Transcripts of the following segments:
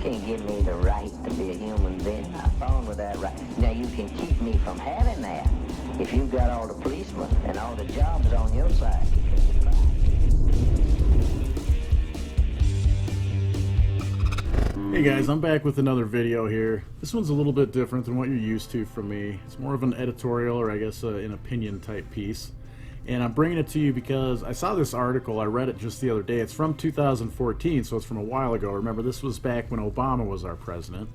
can't give me the right to be a human being. I'm born with that right. Now, you can keep me from having that. If you've got all the policemen and all the jobs on your side, you can survive. Hey guys, I'm back with another video here. This one's a little bit different than what you're used to from me. It's more of an editorial, or I guess an opinion type piece. And I'm bringing it to you because I saw this article, I read it just the other day. It's from 2014, so it's from a while ago. Remember, this was back when Obama was our president.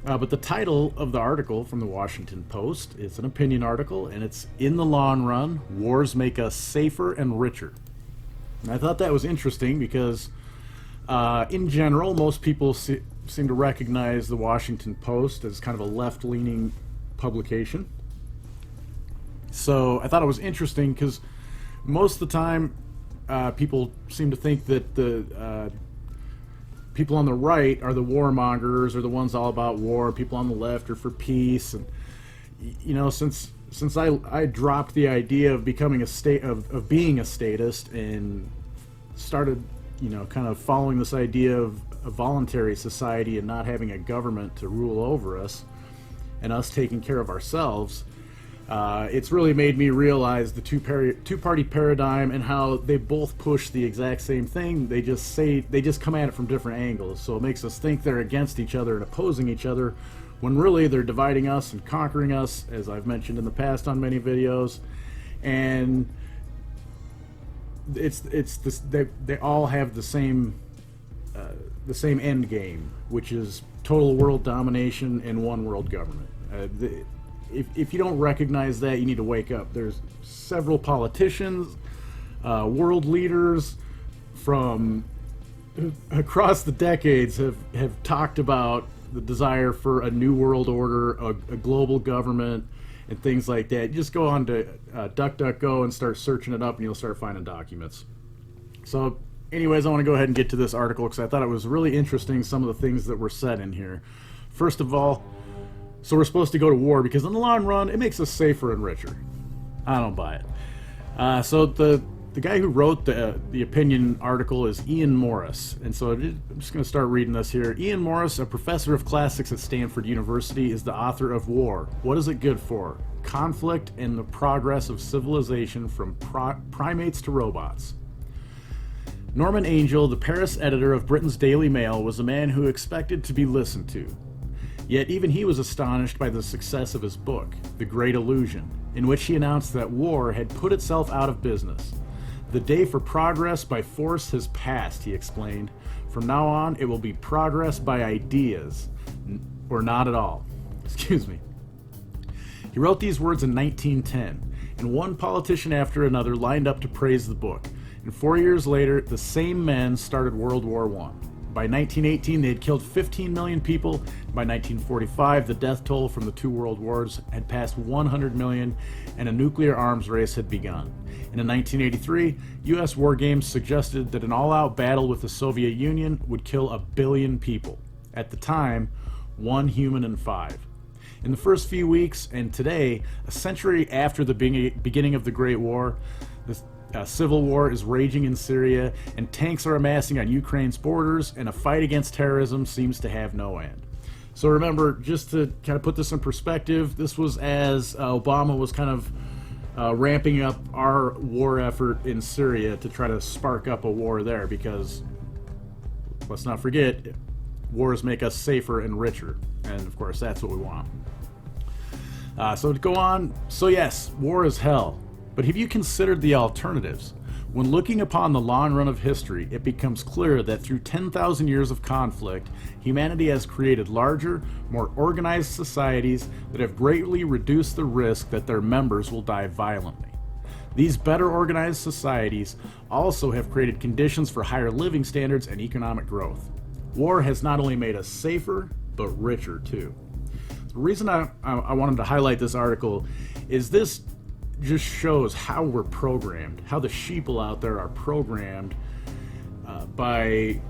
But the title of the article from the Washington Post, it's an opinion article, and it's "In the Long Run, Wars Make Us Safer and Richer." And I thought that was interesting because in general, most people seem to recognize the Washington Post as kind of a left-leaning publication. So I thought it was interesting because most of the time people seem to think that the people on the right are the warmongers, or the ones all about war. People on the left are for peace. And you know, since I dropped the idea of becoming of being a statist and started, you know, kind of following this idea of a voluntary society and not having a government to rule over us and us taking care of ourselves, it's really made me realize the two-party paradigm and how they both push the exact same thing. They just come at it from different angles. So it makes us think they're against each other and opposing each other, when really they're dividing us and conquering us, as I've mentioned in the past on many videos. And it's this, they all have the same end game, which is total world domination and one world government. If you don't recognize that, you need to wake up. There's several politicians, world leaders from across the decades have talked about the desire for a new world order, a global government, and things like that. You just go on to DuckDuckGo and start searching it up, and you'll start finding documents. So anyways, I want to go ahead and get to this article because I thought it was really interesting, some of the things that were said in here. First of all, so we're supposed to go to war because in the long run it makes us safer and richer. I don't buy it. So the guy who wrote the opinion article is Ian Morris, and so I'm just going to start reading this here. Ian Morris, a professor of classics at Stanford University, is the author of War: What Is It Good For? Conflict and the Progress of Civilization from Primates to Robots. Norman Angell, the Paris editor of Britain's Daily Mail, was a man who expected to be listened to. Yet even he was astonished by the success of his book, The Great Illusion, in which he announced that war had put itself out of business. The day for progress by force has passed, he explained. From now on, it will be progress by ideas, or not at all. Excuse me. He wrote these words in 1910, and one politician after another lined up to praise the book. And 4 years later, the same men started World War I. By 1918, they had killed 15 million people. By 1945, the death toll from the two world wars had passed 100 million, and a nuclear arms race had begun. And in 1983, U.S. war games suggested that an all-out battle with the Soviet Union would kill 1 billion people. At the time, 1 human in 5. In the first few weeks, and today, a century after the beginning of the Great War, the civil war is raging in Syria, and tanks are amassing on Ukraine's borders, and a fight against terrorism seems to have no end. So remember, just to kind of put this in perspective, this was as Obama was kind of ramping up our war effort in Syria to try to spark up a war there, because let's not forget, wars make us safer and richer, and of course that's what we want. So to go on, so yes, war is hell. But have you considered the alternatives? When looking upon the long run of history, it becomes clear that through 10,000 years of conflict, humanity has created larger, more organized societies that have greatly reduced the risk that their members will die violently. These better organized societies also have created conditions for higher living standards and economic growth. War has not only made us safer, but richer too. The reason I wanted to highlight this article is this just shows how we're programmed, how the sheeple out there are programmed by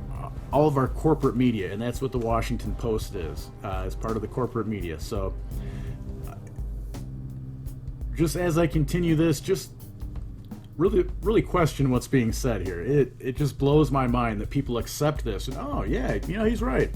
all of our corporate media, and that's what the Washington Post is, as part of the corporate media. So just as I continue this, just really question what's being said here. It just blows my mind that people accept this and, oh yeah, you know, he's right.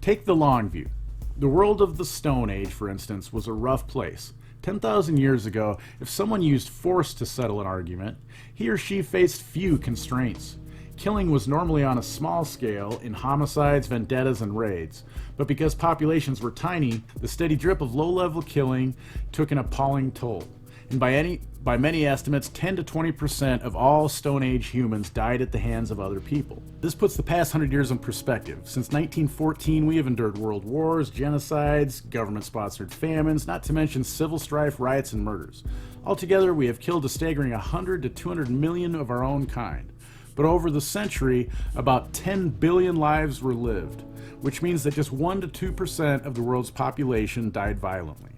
Take the long view. The world of the Stone Age, for instance, was a rough place. 10,000 years ago, if someone used force to settle an argument, he or she faced few constraints. Killing was normally on a small scale in homicides, vendettas, and raids. But because populations were tiny, the steady drip of low-level killing took an appalling toll. And by many estimates, 10 to 20% of all Stone Age humans died at the hands of other people. This puts the past 100 years in perspective. Since 1914, we have endured world wars, genocides, government-sponsored famines, not to mention civil strife, riots, and murders. Altogether, we have killed a staggering 100 to 200 million of our own kind. But over the century, about 10 billion lives were lived, which means that just 1 to 2% of the world's population died violently.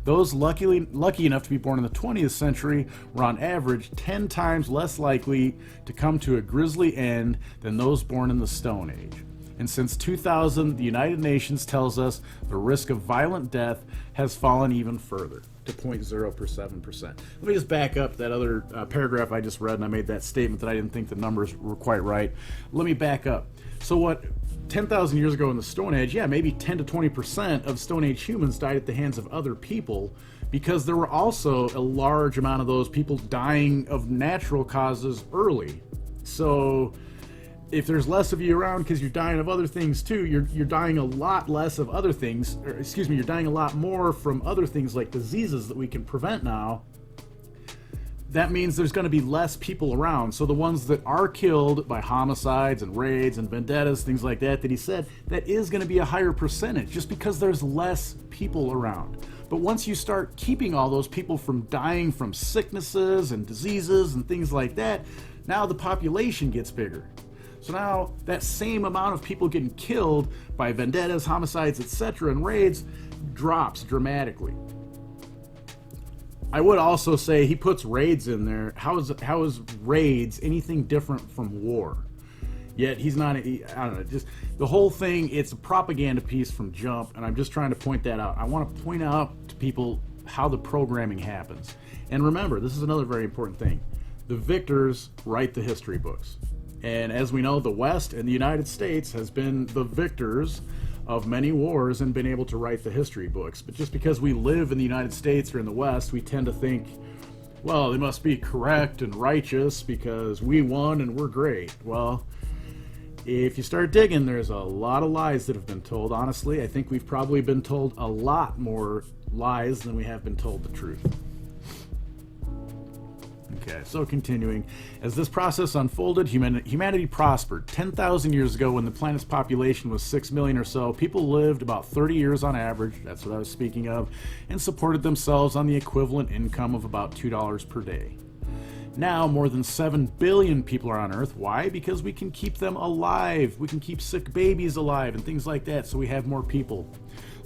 Those lucky enough to be born in the 20th century were on average 10 times less likely to come to a grisly end than those born in the Stone Age. And since 2000, the United Nations tells us the risk of violent death has fallen even further, to 0.07%. Let me just back up that other paragraph I just read, and I made that statement that I didn't think the numbers were quite right. Let me back up. So what 10,000 years ago in the Stone Age, yeah, maybe 10 to 20% of Stone Age humans died at the hands of other people, because there were also a large amount of those people dying of natural causes early. So if there's less of you around because you're dying of other things too, you're dying a lot less of other things, or excuse me, you're dying a lot more from other things like diseases that we can prevent now. That means there's going to be less people around. So the ones that are killed by homicides and raids and vendettas, things like that he said, that is going to be a higher percentage just because there's less people around. But once you start keeping all those people from dying from sicknesses and diseases and things like that, now the population gets bigger. So now that same amount of people getting killed by vendettas, homicides, etc., and raids drops dramatically. I would also say he puts raids in there. How is raids anything different from war? Yet he's not, I don't know, just the whole thing, it's a propaganda piece from jump, and I'm just trying to point that out. I want to point out to people how the programming happens. And remember, this is another very important thing. The victors write the history books. And as we know, the West and the United States has been the victors of many wars and been able to write the history books. But just because we live in the United States or in the West, we tend to think, well, they must be correct and righteous because we won and we're great. Well, if you start digging, there's a lot of lies that have been told. Honestly, I think we've probably been told a lot more lies than we have been told the truth. Okay, so continuing. As this process unfolded, humanity prospered. 10,000 years ago, when the planet's population was 6 million or so, people lived about 30 years on average, that's what I was speaking of, and supported themselves on the equivalent income of about $2 per day. Now, more than 7 billion people are on Earth. Why? Because we can keep them alive. We can keep sick babies alive and things like that, so we have more people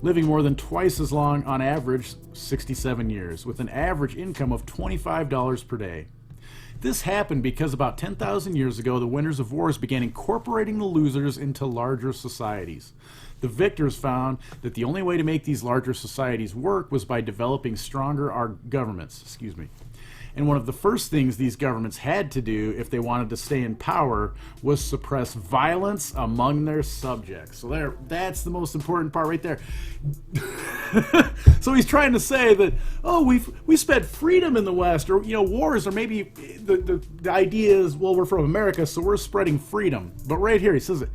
living more than twice as long on average, 67 years, with an average income of $25 per day. This happened because about 10,000 years ago, the winners of wars began incorporating the losers into larger societies. The victors found that the only way to make these larger societies work was by developing stronger governments. And one of the first things these governments had to do if they wanted to stay in power was suppress violence among their subjects. So that's the most important part right there. So he's trying to say that, oh, we spent freedom in the West, or wars, or maybe the idea is, well, we're from America, so we're spreading freedom. But right here he says it.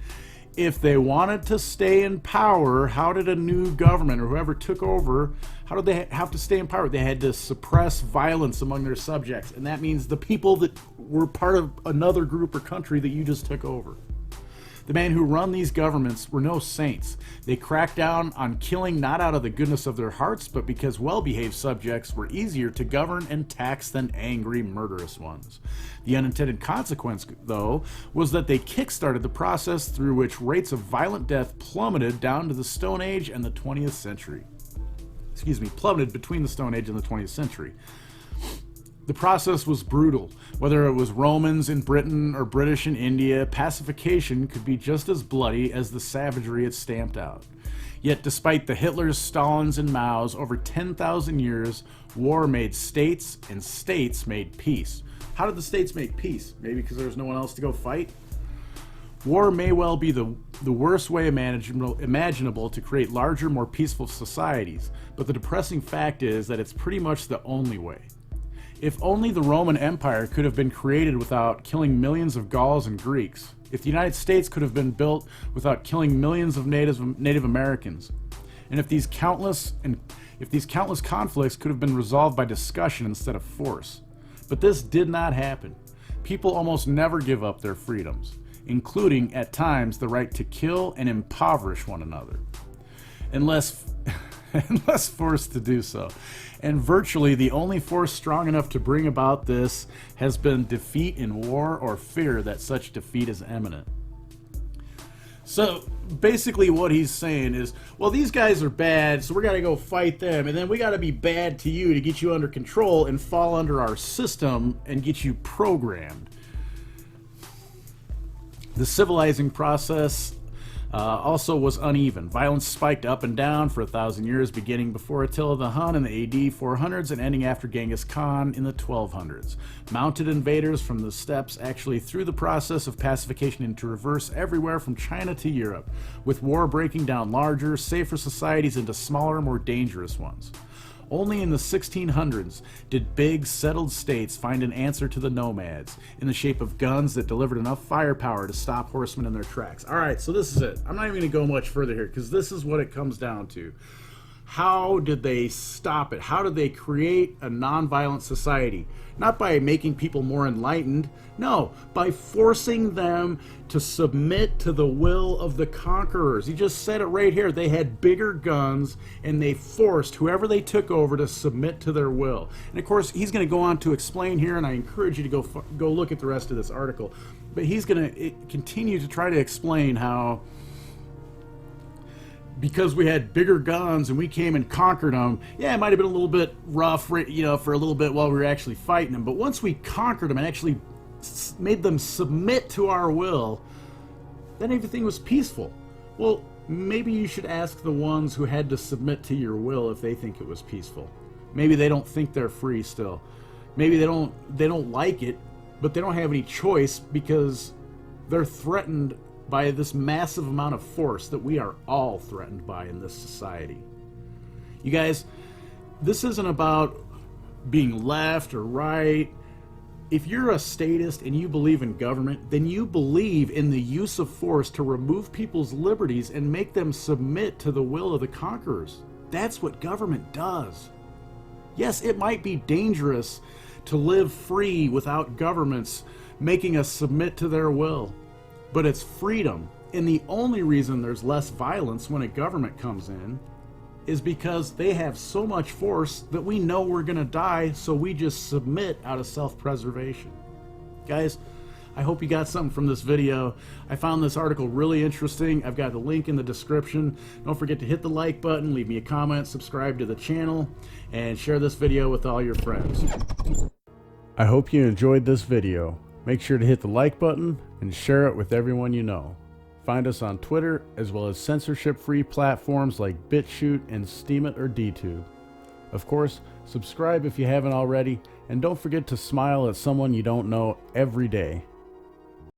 If they wanted to stay in power, how did a new government or whoever took over, how did they have to stay in power? They had to suppress violence among their subjects. And that means the people that were part of another group or country that you just took over. The men who run these governments were no saints. They cracked down on killing not out of the goodness of their hearts, but because well-behaved subjects were easier to govern and tax than angry, murderous ones. The unintended consequence, though, was that they kick-started the process through which rates of violent death plummeted down to the Stone Age and the 20th century. Plummeted between the Stone Age and the 20th century. The process was brutal. Whether it was Romans in Britain or British in India, pacification could be just as bloody as the savagery it stamped out. Yet despite the Hitlers, Stalins, and Maos, over 10,000 years, war made states, and states made peace. How did the states make peace? Maybe because there was no one else to go fight? War may well be the worst way imaginable to create larger, more peaceful societies, but the depressing fact is that it's pretty much the only way. If only the Roman Empire could have been created without killing millions of Gauls and Greeks, if the United States could have been built without killing millions of Native Americans, and if these countless conflicts could have been resolved by discussion instead of force. But this did not happen. People almost never give up their freedoms, including, at times, the right to kill and impoverish one another, unless forced to do so. And virtually the only force strong enough to bring about this has been defeat in war or fear that such defeat is imminent. So basically what he's saying is, well, these guys are bad, so we got to go fight them, and then we got to be bad to you to get you under control and fall under our system and get you programmed. The civilizing process also was uneven. Violence spiked up and down for 1,000 years, beginning before Attila the Hun in the AD 400s and ending after Genghis Khan in the 1200s. Mounted invaders from the steppes actually threw the process of pacification into reverse everywhere from China to Europe, with war breaking down larger, safer societies into smaller, more dangerous ones. Only in the 1600s did big, settled states find an answer to the nomads in the shape of guns that delivered enough firepower to stop horsemen in their tracks. All right, so this is it. I'm not even going to go much further here because this is what it comes down to. How did they stop it? How did they create a nonviolent society? Not by making people more enlightened. No, by forcing them to submit to the will of the conquerors. He just said it right here. They had bigger guns, and they forced whoever they took over to submit to their will. And of course, he's going to go on to explain here, and I encourage you to go look at the rest of this article. But he's going to continue to try to explain how, because we had bigger guns and we came and conquered them, yeah, it might have been a little bit rough, for a little bit while we were actually fighting them. But once we conquered them and actually made them submit to our will, then everything was peaceful. Well, maybe you should ask the ones who had to submit to your will if they think it was peaceful. Maybe they don't think they're free still. Maybe they don't like it, but they don't have any choice because they're threatened by this massive amount of force that we are all threatened by in this society. You guys, this isn't about being left or right. If you're a statist and you believe in government, then you believe in the use of force to remove people's liberties and make them submit to the will of the conquerors. That's what government does. Yes, it might be dangerous to live free without governments making us submit to their will. But it's freedom, and the only reason there's less violence when a government comes in is because they have so much force that we know we're going to die, so we just submit out of self-preservation. Guys, I hope you got something from this video. I found this article really interesting. I've got the link in the description. Don't forget to hit the like button, leave me a comment, subscribe to the channel, and share this video with all your friends. I hope you enjoyed this video. Make sure to hit the like button and share it with everyone you know. Find us on Twitter, as well as censorship-free platforms like BitChute and Steemit or DTube. Of course, subscribe if you haven't already, and don't forget to smile at someone you don't know every day.